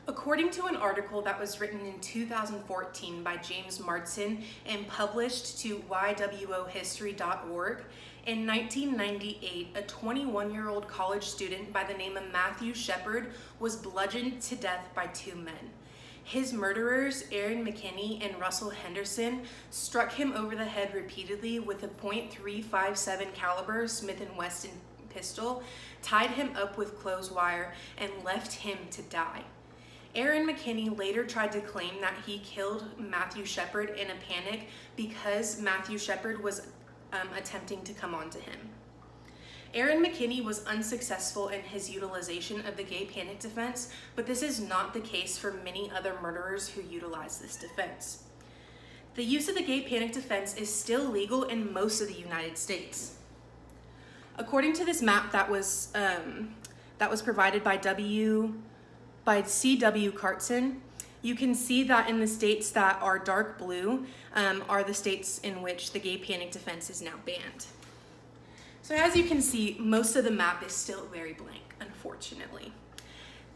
According to an article that was written in 2014 by James Martin and published to ywohistory.org, in 1998, a 21-year-old college student by the name of Matthew Shepard was bludgeoned to death by two men. His murderers, Aaron McKinney and Russell Henderson, struck him over the head repeatedly with a .357 caliber Smith & Wesson pistol, tied him up with clothes wire, and left him to die. Aaron McKinney later tried to claim that he killed Matthew Shepard in a panic because Matthew Shepard was attempting to come on to him. Aaron McKinney was unsuccessful in his utilization of the gay panic defense, but this is not the case for many other murderers who utilize this defense. The use of the gay panic defense is still legal in most of the United States. According to this map that was provided by C.W. Cartson, you can see that in the states that are dark blue are the states in which the gay panic defense is now banned. So as you can see, most of the map is still very blank, unfortunately.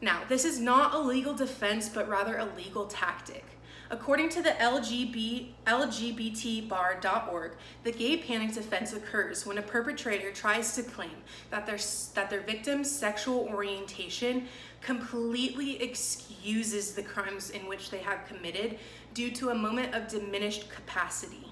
Now, this is not a legal defense, but rather a legal tactic. According to the LGBTbar.org, the gay panic defense occurs when a perpetrator tries to claim that their victim's sexual orientation completely excuses the crimes in which they have committed due to a moment of diminished capacity.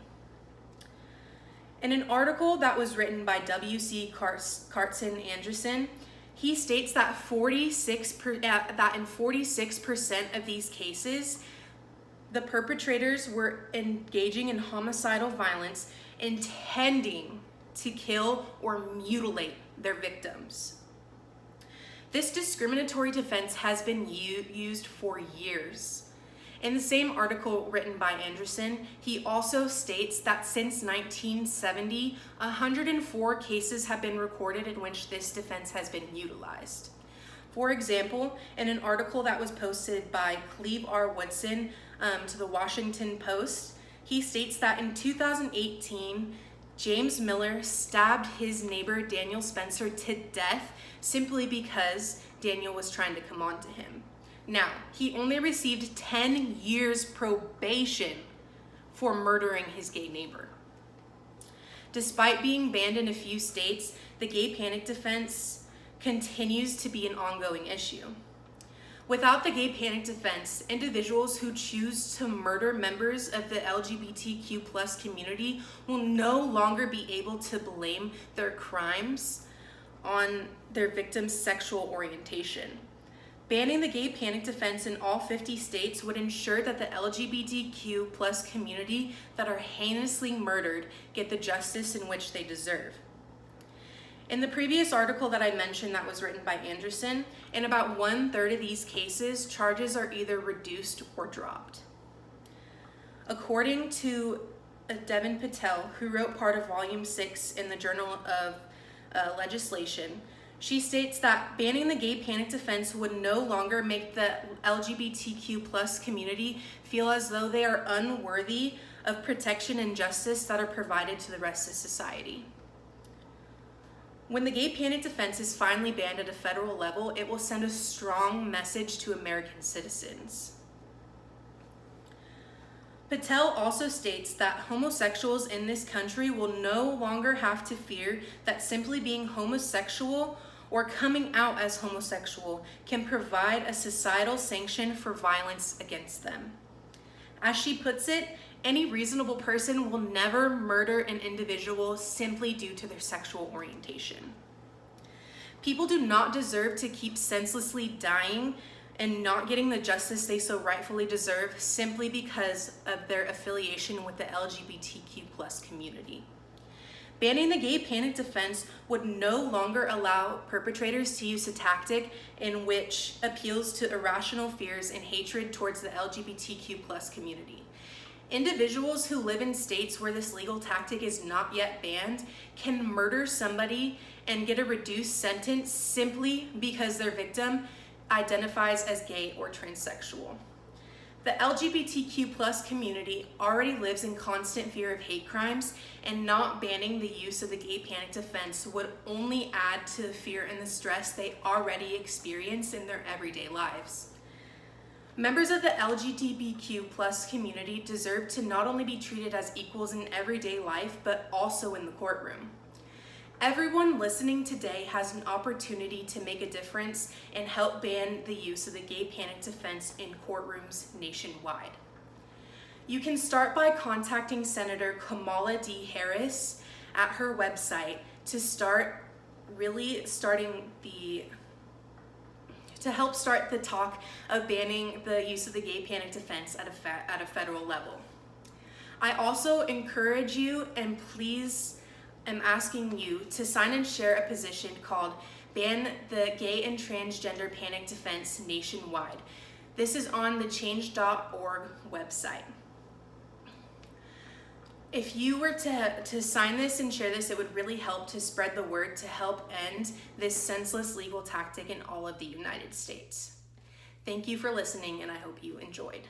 In an article that was written by W.C. Cartson Anderson, he states that in 46% of these cases, the perpetrators were engaging in homicidal violence, intending to kill or mutilate their victims. This discriminatory defense has been used for years. In the same article written by Anderson, he also states that since 1970, 104 cases have been recorded in which this defense has been utilized. For example, in an article that was posted by Cleve R. Woodson to the Washington Post, he states that in 2018, James Miller stabbed his neighbor Daniel Spencer to death simply because Daniel was trying to come on to him. Now, he only received 10 years probation for murdering his gay neighbor. Despite being banned in a few states, the gay panic defense continues to be an ongoing issue. Without the gay panic defense, individuals who choose to murder members of the LGBTQ+ community will no longer be able to blame their crimes on their victim's sexual orientation. Banning the gay panic defense in all 50 states would ensure that the LGBTQ+ community that are heinously murdered get the justice in which they deserve. In the previous article that I mentioned that was written by Anderson, in about 1/3 of these cases, charges are either reduced or dropped. According to Devin Patel, who wrote part of Volume 6 in the Journal of Legislation, she states that banning the gay panic defense would no longer make the LGBTQ+ community feel as though they are unworthy of protection and justice that are provided to the rest of society. When the gay panic defense is finally banned at a federal level, it will send a strong message to American citizens. Patel also states that homosexuals in this country will no longer have to fear that simply being homosexual or coming out as homosexual can provide a societal sanction for violence against them. As she puts it, any reasonable person will never murder an individual simply due to their sexual orientation. People do not deserve to keep senselessly dying and not getting the justice they so rightfully deserve simply because of their affiliation with the LGBTQ+ community. Banning the gay panic defense would no longer allow perpetrators to use a tactic in which appeals to irrational fears and hatred towards the LGBTQ+ community. Individuals who live in states where this legal tactic is not yet banned can murder somebody and get a reduced sentence simply because their victim identifies as gay or transsexual. The LGBTQ+ community already lives in constant fear of hate crimes, and not banning the use of the gay panic defense would only add to the fear and the stress they already experience in their everyday lives. Members of the LGBTQ plus community deserve to not only be treated as equals in everyday life, but also in the courtroom. Everyone listening today has an opportunity to make a difference and help ban the use of the gay panic defense in courtrooms nationwide. You can start by contacting Senator Kamala D. Harris at her website to help start the talk of banning the use of the gay panic defense at a federal level. I also encourage you, and please am asking you to sign and share a petition called Ban the Gay and Transgender Panic Defense Nationwide. This is on the change.org website. If you were to sign this and share this, it would really help to spread the word to help end this senseless legal tactic in all of the United States. Thank you for listening, and I hope you enjoyed.